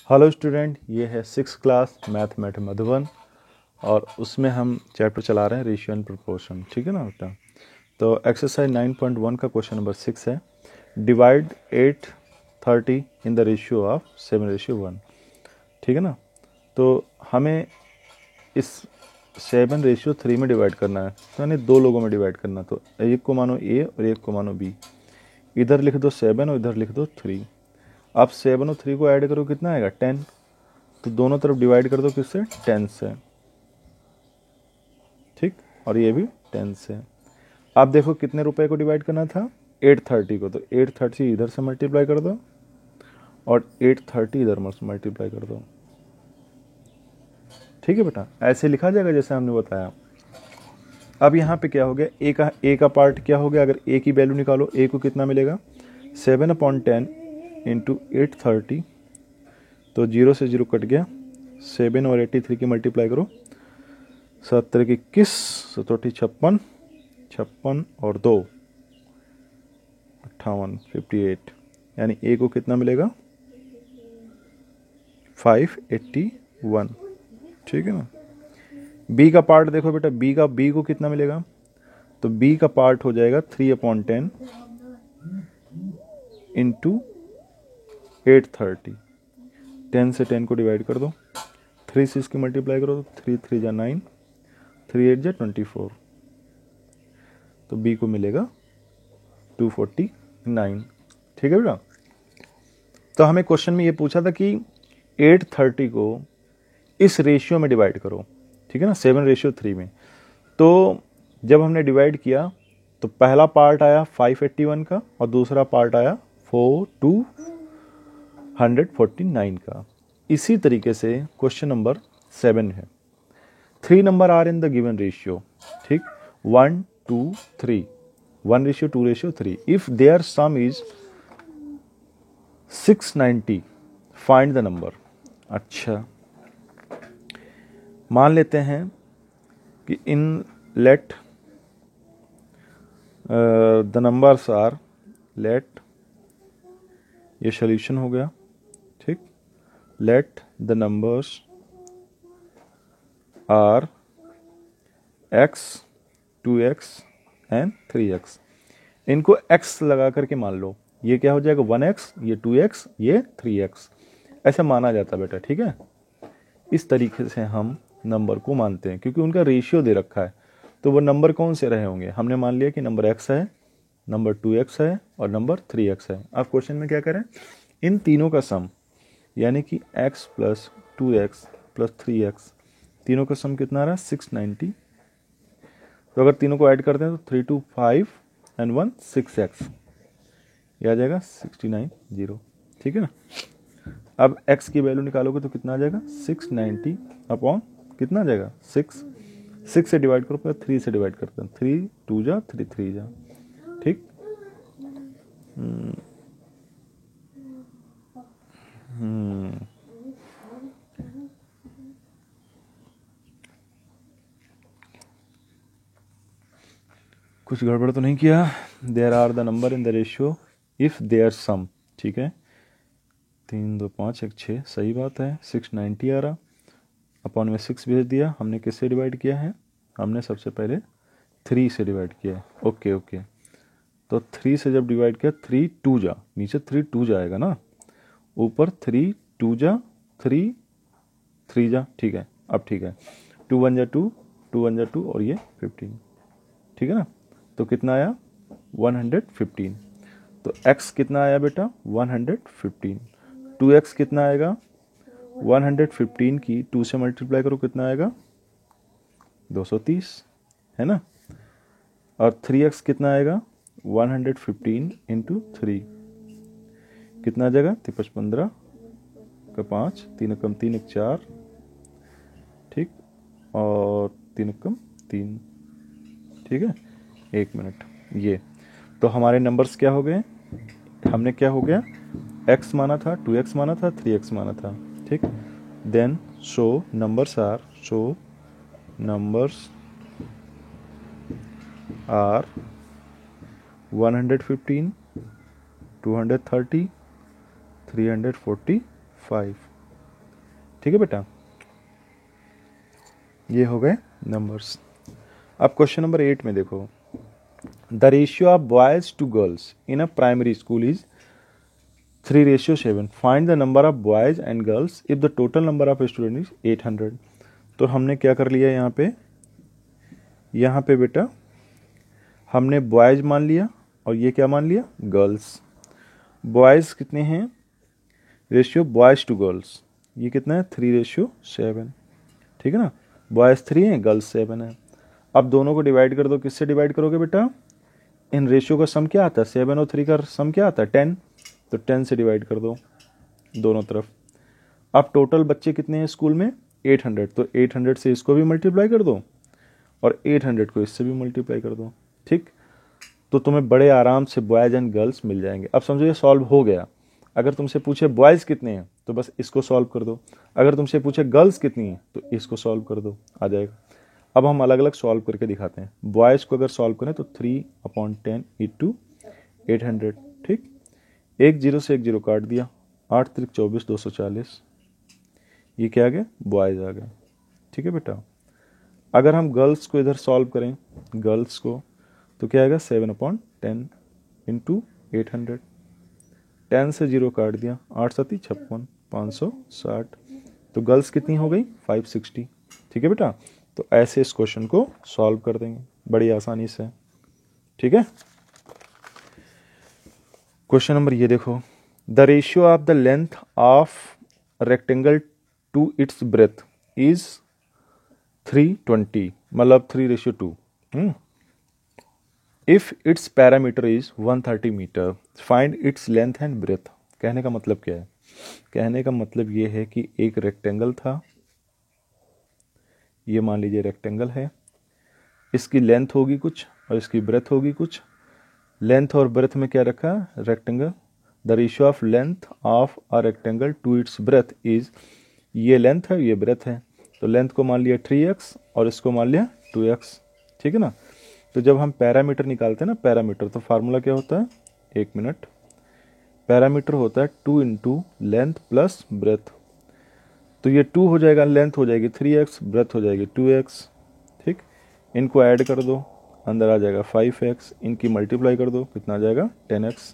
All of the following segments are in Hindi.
हेलो स्टूडेंट, ये है 6th क्लास मैथ मधुबन और उसमें हम चैप्टर चला रहे हैं रेशियो एंड प्रोपोर्शन। ठीक है ना बेटा। तो एक्सरसाइज 9.1 का क्वेश्चन नंबर 6 है, divide 830 in the ratio of 7:1। ठीक है ना। तो हमें इस 7:3 में डिवाइड करना है, तो यानी दो लोगों में डिवाइड करना। तो एक को मानो ए और एक को मानो बी। इधर लिख दो 7 और इधर लिख दो 3। अब 7 और 3 को ऐड करो, कितना आएगा 10। तो दोनों तरफ डिवाइड कर दो किससे, 10 से। ठीक, और ये भी 10 से। अब देखो कितने रुपए को डिवाइड करना था, 830 को। तो 830 इधर से मल्टीप्लाई कर दो और 830 इधर मल्टीप्लाई कर दो। ठीक है बेटा, ऐसे लिखा जाएगा जैसे हमने बताया। अब यहाँ पे क्या हो गया, ए का पार्ट क्या हो गया। अगर ए की वैल्यू निकालो, ए को कितना मिलेगा 7/10 इंटू 830। तो 0 से 0 कट गया। 7 और 83 की मल्टीप्लाई करो, 70 की 21, 57 56, 56 और 2 58, 58। यानी ए को कितना मिलेगा 581। ठीक है ना। बी का पार्ट देखो बेटा, बी को कितना मिलेगा। तो बी का पार्ट हो जाएगा 3/10 इंटू 830। 10 से 10 को डिवाइड कर दो, 3 से इसकी मल्टीप्लाई करो, तो 3 3 जा 9, 3 8 जा 24। तो बी को मिलेगा 249। ठीक है बेटा। तो हमें क्वेश्चन में ये पूछा था कि 830 को इस रेशियो में डिवाइड करो। ठीक है ना, 7:3 में। तो जब हमने डिवाइड किया तो पहला पार्ट आया 581 का और दूसरा पार्ट आया 249 का। इसी तरीके से क्वेश्चन नंबर 7 है। 3 number are in the given ratio. ठीक, 1 2 3, 1:2:3। If their sum is 690, find the number. अच्छा, मान लेते हैं कि इन let the numbers are, let ये सोल्यूशन हो गया। ठीक, let the numbers are x, 2x and 3x। इनको x लगा करके मान लो, ये क्या हो जाएगा 1x, ये 2x, ये 3x। ऐसा माना जाता है बेटा। ठीक है, इस तरीके से हम नंबर को मानते हैं क्योंकि उनका रेशियो दे रखा है। तो वो नंबर कौन से रहे होंगे, हमने मान लिया कि नंबर x है, नंबर 2x है और नंबर 3x है। अब क्वेश्चन में क्या करें, इन तीनों का सम, यानी कि x plus 2x plus 3x, तीनों का सम कितना आ रहा है 690। तो अगर तीनों को ऐड करते हैं तो 3 2 5 एंड 1 6x, ये आ जाएगा 69 0। ठीक है ना। अब x की वैल्यू निकालोगे तो कितना आ जाएगा 690 अपॉन कितना आ जाएगा 6। 6 से डिवाइड करो, फिर 3 से डिवाइड करते हैं, 3 2 जा 3 3 जा। ठीक, कुछ गड़बड़ तो नहीं किया। There are the number in the ratio if their sum. ठीक है, 3 2 5 1 6, सही बात है। 690 आ रहा, अपॉन में 6 भेज दिया। हमने किससे डिवाइड किया है, हमने सबसे पहले 3 से डिवाइड किया है। Okay okay. तो 3 से जब डिवाइड किया, 3 2 जा, नीचे 3 2 जाएगा ना, ऊपर 3 2 जा 3 3 जा। ठीक है, अब ठीक है। 2 1 जा 2, 2 1 जा 2 और ये 15। ठीक है ना। तो कितना आया 115। तो x कितना आया बेटा 115। 2x कितना आएगा 115 की 2 से मल्टीप्लाई करो, कितना आएगा 230, है ना। और 3x कितना आएगा 115 इंटू 3, कितना आ जाएगा 15 का 5, 3 कम 3 1 4। ठीक, और 3 कम 3। ठीक है, 1 मिनट। ये तो हमारे नंबर्स क्या हो गए, हमने क्या हो गया x माना था, 2x माना था, 3x माना था। ठीक, देन शो नंबर्स आर 115, 230, 345। ठीक है बेटा, ये हो गए नंबर्स। अब क्वेश्चन नंबर 8 में देखो, the ratio of boys to girls in a primary school is 3:7। Find the number of boys and girls if the total number of student is 800। तो हमने क्या कर लिया यहाँ पे बेटा हमने बॉयज मान लिया और ये क्या मान लिया, गर्ल्स। बॉयज कितने हैं, रेशियो बॉयज टू गर्ल्स ये कितना है 3:7, ठीक है ना। बॉयज 3 हैं, गर्ल्स 7 है। अब दोनों को डिवाइड कर दो, किससे डिवाइड करोगे बेटा, इन रेशियो का सम क्या आता है, 7 और 3 का सम क्या आता है 10, तो 10 से डिवाइड कर दो दोनों तरफ। अब टोटल बच्चे कितने हैं स्कूल में 800, तो 800 से इसको भी मल्टीप्लाई कर दो और 800 को इससे भी मल्टीप्लाई कर दो, ठीक। तो तुम्हें बड़े आराम से बॉयज एंड गर्ल्स मिल जाएंगे। अब समझो ये सॉल्व हो गया। अगर तुमसे पूछे बॉयज़ कितने हैं तो बस इसको सॉल्व कर दो, अगर तुमसे पूछे गर्ल्स कितनी हैं तो इसको सॉल्व कर दो, आ जाएगा। अब हम अलग अलग सॉल्व करके दिखाते हैं। बॉयज़ को अगर सॉल्व करें तो 3/10 × 800, ठीक। एक जीरो से एक जीरो काट दिया, 8 × 3 = 24, 240, ये क्या आ गया, बॉयज़ आ गया, ठीक है बेटा। अगर हम गर्ल्स को इधर सॉल्व करें, गर्ल्स को, तो क्या आएगा 7/10 × 800, 10 से 0 काट दिया, 8 × 7 = 56, 560, तो गर्ल्स कितनी हो गई 560, ठीक है बेटा। तो ऐसे इस क्वेश्चन को सॉल्व कर देंगे बड़ी आसानी से, ठीक है। क्वेश्चन नंबर ये देखो, the ratio of the length of rectangle to its breadth is 320, मतलब 3:2। If its parameter is 130 metre, find its length and breadth. कहने का मतलब क्या है, कहने का मतलब ये है कि एक रेक्टेंगल था, ये मान लीजिए रेक्टेंगल है, इसकी लेंथ होगी कुछ और इसकी ब्रेथ होगी कुछ। लेंथ और ब्रेथ में क्या रखा, rectangle. The ratio of length of a rectangle to its breadth is, ये लेंथ है ये ब्रेथ है, तो लेंथ को मान लिया 3x और इसको मान लिया 2x, ठीक है ना। तो जब हम पैरामीटर निकालते हैं ना, पैरामीटर, तो फार्मूला क्या होता है, एक मिनट, पैरामीटर होता है 2 × लेंथ प्लस ब्रेथ। तो ये 2 हो जाएगा, लेंथ हो जाएगी 3x, ब्रेथ हो जाएगी 2x, ठीक। इनको ऐड कर दो, अंदर आ जाएगा 5x, इनकी मल्टीप्लाई कर दो, कितना आ जाएगा 10x।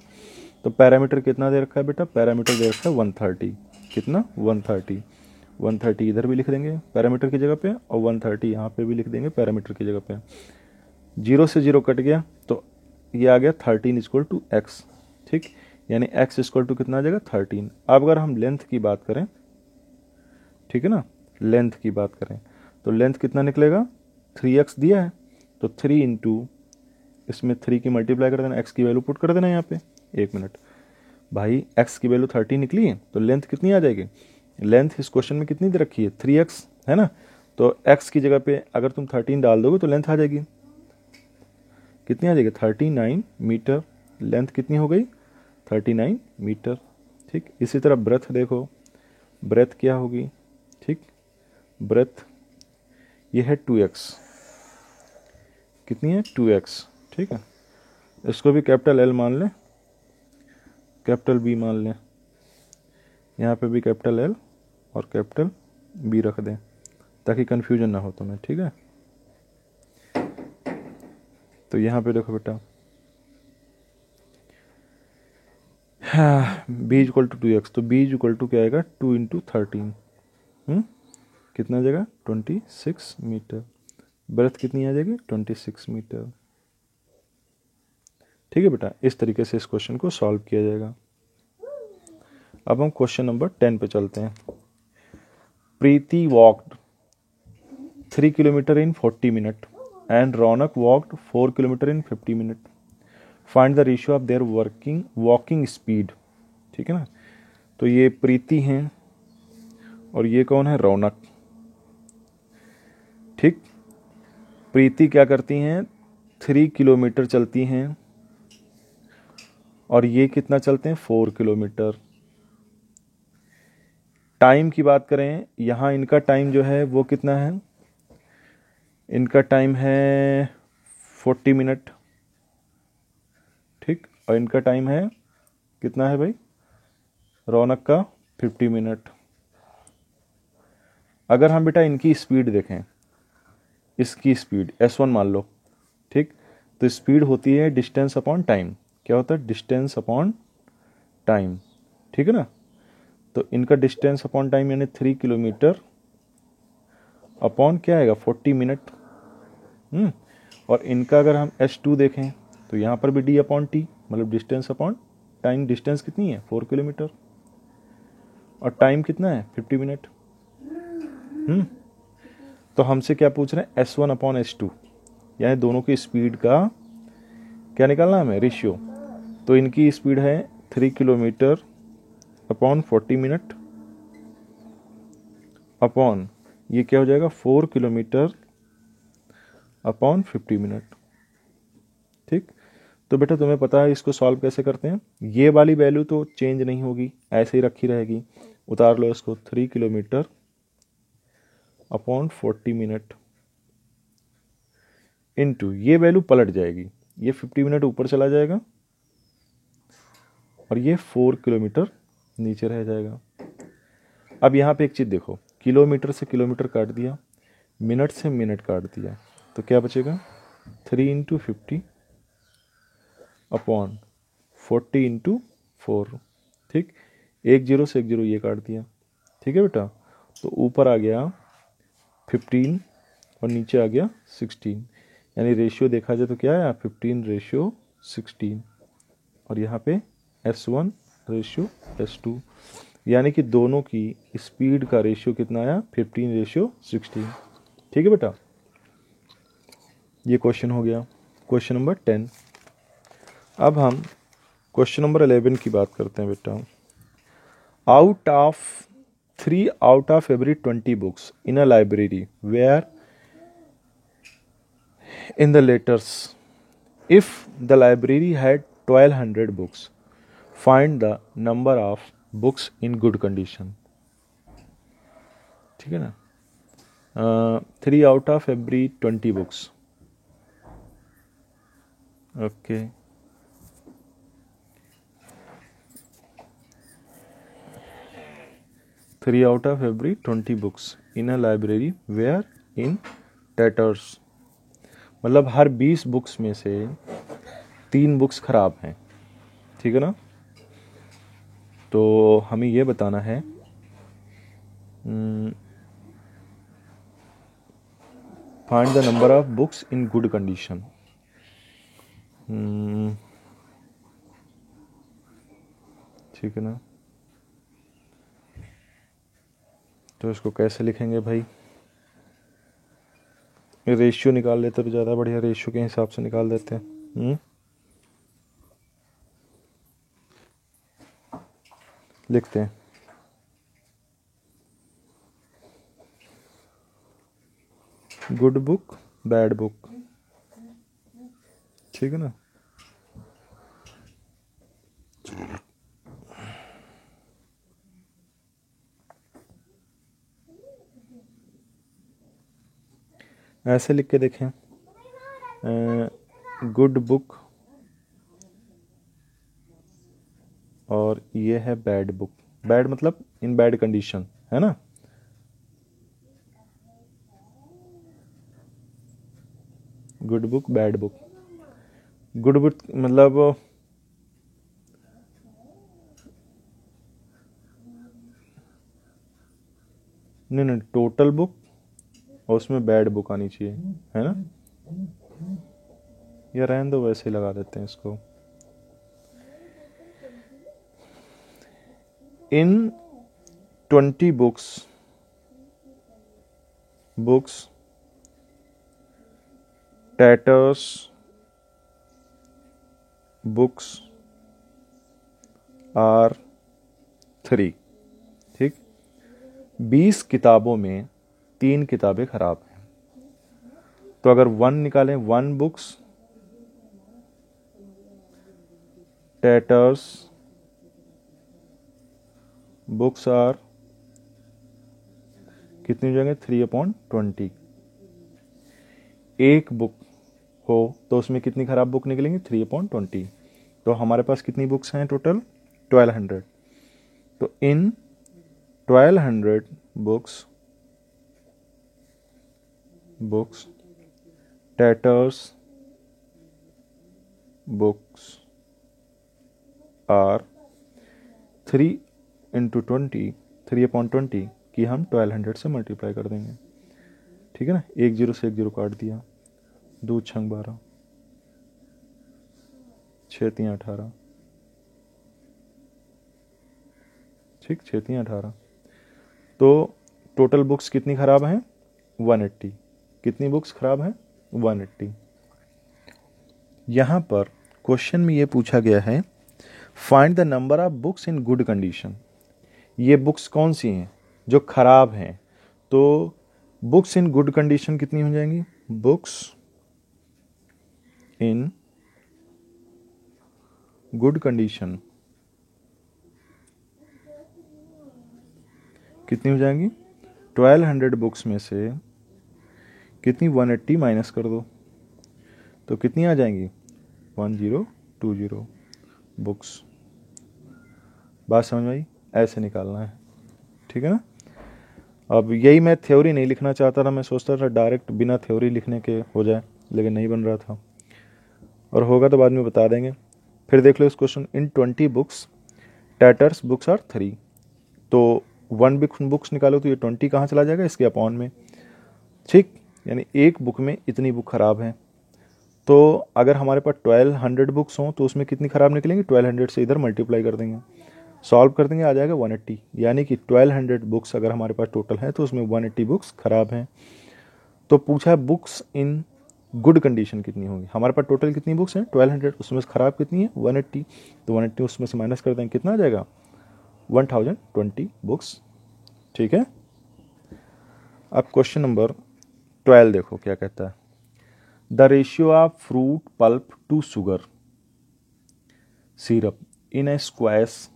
तो पैरामीटर कितना दे रखा है बेटा, पैरामीटर दे रखा है 130, कितना 130, 130 इधर भी लिख देंगे पैरामीटर की जगह पे और 130 यहाँ पे भी लिख देंगे पैरामीटर की जगह पे। 0 से 0 कट गया तो ये आ गया 13 = x, ठीक। यानी x = कितना आ जाएगा 13। अब अगर हम लेंथ की बात करें, ठीक है ना, लेंथ की बात करें तो लेंथ कितना निकलेगा, 3x दिया है तो 3 × इसमें 3 की मल्टीप्लाई कर देना, x की वैल्यू पुट कर देना यहाँ पे। एक मिनट भाई, x की वैल्यू 30 निकली है तो लेंथ कितनी आ जाएगी, लेंथ इस क्वेश्चन में कितनी दे रखी है 3x, है ना। तो x की जगह पे अगर तुम 13 डाल दोगे तो लेंथ आ जाएगी, कितनी आ जाएगी 39 मीटर, लेंथ कितनी हो गई 39 मीटर, ठीक। इसी तरह ब्रेथ देखो, ब्रेथ क्या होगी, ठीक, ब्रेथ ये है 2x, कितनी है 2x, ठीक है। इसको भी कैपिटल L मान लें, कैपिटल B मान लें, यहाँ पे भी कैपिटल L और कैपिटल B रख दें ताकि कन्फ्यूजन ना हो तुम्हें, ठीक है। तो यहाँ पे देखो बेटा, B = 2x, तो B = क्या आएगा 2 × 13, कितना आ जाएगा 26 मीटर, ब्रेथ कितनी आ जाएगी 26 मीटर, ठीक है बेटा। इस तरीके से इस क्वेश्चन को सॉल्व किया जाएगा। अब हम क्वेश्चन नंबर 10 पे चलते हैं। Preeti walked 3 kilometre in 40 minute and Raunak walked 4 kilometre in 50 minute, find the ratio of their walking speed, ठीक है ना। तो ये प्रीति हैं और ये कौन है, रौनक, ठीक। प्रीति क्या करती हैं 3 किलोमीटर चलती हैं और ये कितना चलते हैं 4 किलोमीटर। टाइम की बात करें, यहाँ इनका टाइम जो है वो कितना है, इनका टाइम है 40 मिनट, ठीक। और इनका टाइम है कितना है भाई, रौनक का 50 मिनट। अगर हम बेटा इनकी स्पीड देखें, इसकी स्पीड S1 मान लो, ठीक, तो स्पीड होती है डिस्टेंस अपॉन टाइम। क्या होता है? डिस्टेंस अपॉन टाइम, ठीक है ना। तो इनका डिस्टेंस अपॉन टाइम यानी 3 किलोमीटर अपॉन क्या आएगा? 40 मिनट। और इनका अगर हम S2 देखें तो यहाँ पर भी D अपॉन टी, मतलब डिस्टेंस अपॉन टाइम। डिस्टेंस कितनी है? 4 किलोमीटर, और टाइम कितना है? 50 मिनट। तो हमसे क्या पूछ रहे हैं? S1 अपॉन S2, यानी दोनों की स्पीड का क्या निकालना हमें? रेशियो। तो इनकी स्पीड है 3 किलोमीटर अपॉन 40 मिनट अपॉन ये क्या हो जाएगा? 4 किलोमीटर अपॉन 50 मिनट, ठीक। तो बेटा तुम्हें पता है इसको सॉल्व कैसे करते हैं। ये वाली वैल्यू तो चेंज नहीं होगी, ऐसे ही रखी रहेगी। उतार लो इसको, 3 किलोमीटर अपॉन 40 मिनट इनटू ये वैल्यू पलट जाएगी, ये 50 मिनट ऊपर चला जाएगा और ये 4 किलोमीटर नीचे रह जाएगा। अब यहाँ पे एक चीज़ देखो, किलोमीटर से किलोमीटर काट दिया, मिनट से मिनट काट दिया, तो क्या बचेगा? 3 इंटू 50 अपॉन 40 इंटू 4, ठीक। एक जीरो से एक जीरो ये काट दिया, ठीक है बेटा। तो ऊपर आ गया 15 और नीचे आ गया 16, यानी रेशियो देखा जाए तो क्या है? 15:16। और यहाँ पे S1 रेशियो S2, यानी कि दोनों की स्पीड का रेशियो कितना आया? 15:16, ठीक है बेटा। ये क्वेश्चन हो गया, क्वेश्चन नंबर 10। अब हम क्वेश्चन नंबर 11 की बात करते हैं बेटा। Out of 3 out of every 20 books in a library where in the letters, if the library had 1200 books, find the number of books in good condition, ठीक है ना। 3 out of every 20 books, okay. 3 out of every 20 books in a library where in tatters, मतलब हर 20 बुक्स में से 3 बुक्स खराब हैं, ठीक है ना। तो हमें ये बताना है find the number of books in good condition. ठीक है ना। तो इसको कैसे लिखेंगे भाई? रेशियो निकाल लेते तो ज़्यादा बढ़िया, रेशियो के हिसाब से निकाल देते हैं। लिखते हैं गुड बुक बैड बुक, ठीक है ना। ऐसे लिख के देखें, गुड बुक और ये है बैड बुक। बैड मतलब इन बैड कंडीशन, है ना। Good book bad book, good book मतलब नहीं, टोटल बुक और उसमें बैड बुक आनी चाहिए, है ना। या रहने दो, वैसे ही लगा देते हैं इसको। इन 20 बुक्स टैटर्स बुक्स आर 3, ठीक। 20 किताबों में 3 किताबें खराब हैं, तो अगर 1 निकालें, 1 बुक्स टैटर्स बुक्स आर कितनी हो जाएंगे? 3/20। एक बुक हो तो उसमें कितनी खराब बुक निकलेंगी? 3/20। तो हमारे पास कितनी बुक्स हैं टोटल? 1200। तो इन 1200 books books, tatters books are 3 into 20, 3/20 कि हम 1200 से मल्टीप्लाई कर देंगे। ठीक है ना, एक जीरो से एक जीरो काट दिया, 2 छंग 12, 6 3 18, ठीक, 6 3 18। तो टोटल बुक्स कितनी खराब हैं? 180। कितनी बुक्स खराब हैं? 180। यहाँ पर क्वेश्चन में ये पूछा गया है find the number of books in good condition. ये बुक्स कौन सी हैं जो खराब हैं? तो बुक्स इन गुड कंडीशन कितनी हो जाएंगी? बुक्स इन गुड कंडीशन कितनी हो जाएंगी? 1200 बुक्स में से कितनी 180 माइनस कर दो तो कितनी आ जाएंगी? 1020 बुक्स। बात समझ में आई? ऐसे निकालना है, ठीक है ना। अब यही मैं थ्योरी नहीं लिखना चाहता था, मैं सोचता था डायरेक्ट बिना थ्योरी लिखने के हो जाए, लेकिन नहीं बन रहा था, और होगा तो बाद में बता देंगे। फिर देख लो इस क्वेश्चन, इन 20 बुक्स टैटर्स बुक्स आर 3। तो 1 बुक्स निकालो तो ये 20 कहाँ चला जाएगा? इसके अपॉन में, ठीक, यानी एक बुक में इतनी बुक खराब है। तो अगर हमारे पास 1200 बुक्स हों तो उसमें कितनी खराब निकलेंगी? 1200 से इधर मल्टीप्लाई कर देंगे, सॉल्व कर देंगे, आ जाएगा 180। यानी कि 1200 बुक्स अगर हमारे पास टोटल है तो उसमें 180 बुक्स खराब हैं। तो पूछा है बुक्स इन गुड कंडीशन कितनी होंगी। हमारे पास टोटल कितनी बुक्स हैं? 1200, उसमें से खराब कितनी है? 180। तो 180 उसमें से माइनस कर देंगे, कितना आ जाएगा? 1020 बुक्स, ठीक है। अब क्वेश्चन नंबर 12 देखो क्या कहता है। The ratio of fruit pulp to sugar syrup in a squash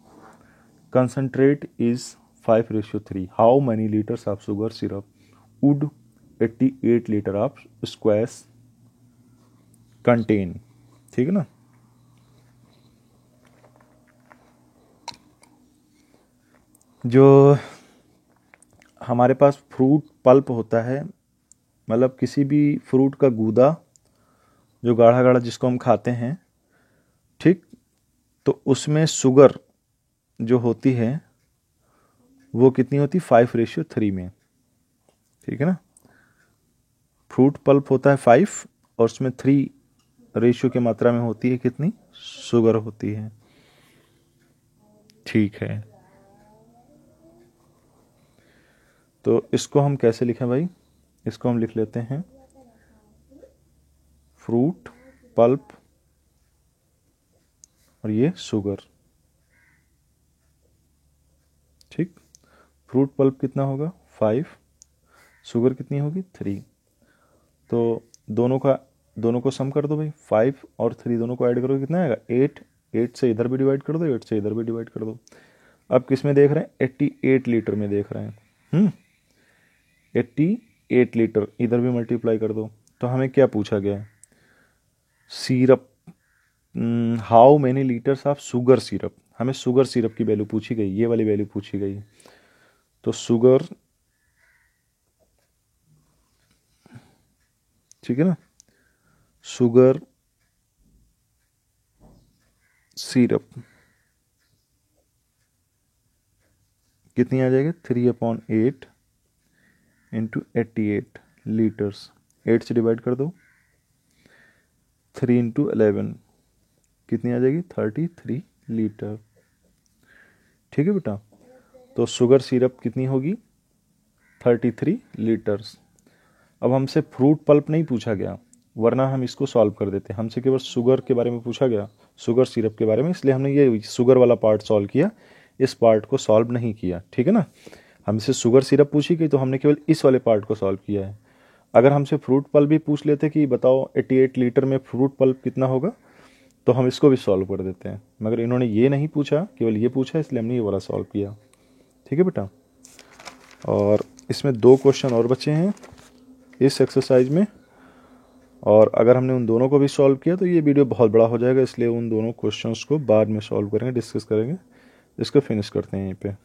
concentrate is 5:3. How many liters of sugar syrup would 88 liter of squash contain? ठीक है ना। जो हमारे पास फ्रूट पल्प होता है, मतलब किसी भी फ्रूट का गूदा जो गाढ़ा गाढ़ा जिसको हम खाते हैं, ठीक, तो उसमें शुगर जो होती है वो कितनी होती? 5:3 में, ठीक है ना। फ्रूट पल्प होता है 5 और उसमें 3 रेशियो की मात्रा में होती है कितनी? शुगर होती है, ठीक है। तो इसको हम कैसे लिखें भाई? इसको हम लिख लेते हैं फ्रूट पल्प और ये शुगर, ठीक। फ्रूट पल्प कितना होगा? 5, शुगर कितनी होगी? 3। तो दोनों को सम कर दो भाई, 5 और 3 दोनों को ऐड करो कितना आएगा? 8। 8 से इधर भी डिवाइड कर दो, 8 से इधर भी डिवाइड कर दो। अब किस में देख रहे हैं? 88 लीटर में देख रहे हैं। 88 लीटर, इधर भी मल्टीप्लाई कर दो। तो हमें क्या पूछा गया है? Syrup, how many litres of sugar syrup. हमें शुगर सिरप की वैल्यू पूछी गई, ये वाली वैल्यू पूछी गई। तो शुगर, ठीक है ना, शुगर सिरप कितनी आ जाएगी? 3/8 इंटू 88 लीटर्स। 8 से डिवाइड कर दो, 3 इंटू 11 कितनी आ जाएगी? 33 लीटर, ठीक है बेटा। तो शुगर सिरप कितनी होगी? 33 लीटर्स। अब हमसे फ्रूट पल्प नहीं पूछा गया, वरना हम इसको सॉल्व कर देते। हमसे केवल शुगर के बारे में पूछा गया, शुगर सिरप के बारे में, इसलिए हमने ये शुगर वाला पार्ट सॉल्व किया, इस पार्ट को सॉल्व नहीं किया, ठीक है ना। हमसे शुगर सिरप पूछी गई तो हमने केवल इस वाले पार्ट को सॉल्व किया है। अगर हमसे फ्रूट पल्प भी पूछ लेते कि बताओ 88 लीटर में फ्रूट पल्प कितना होगा, तो हम इसको भी सॉल्व कर देते हैं, मगर इन्होंने ये नहीं पूछा, केवल ये पूछा, इसलिए हमने ये वाला सॉल्व किया, ठीक है बेटा। और इसमें 2 क्वेश्चन और बचे हैं इस एक्सरसाइज में, और अगर हमने उन दोनों को भी सॉल्व किया तो ये वीडियो बहुत बड़ा हो जाएगा, इसलिए उन दोनों क्वेश्चंस को बाद में सॉल्व करेंगे, डिस्कस करेंगे। इसको फिनिश करते हैं यहीं पे।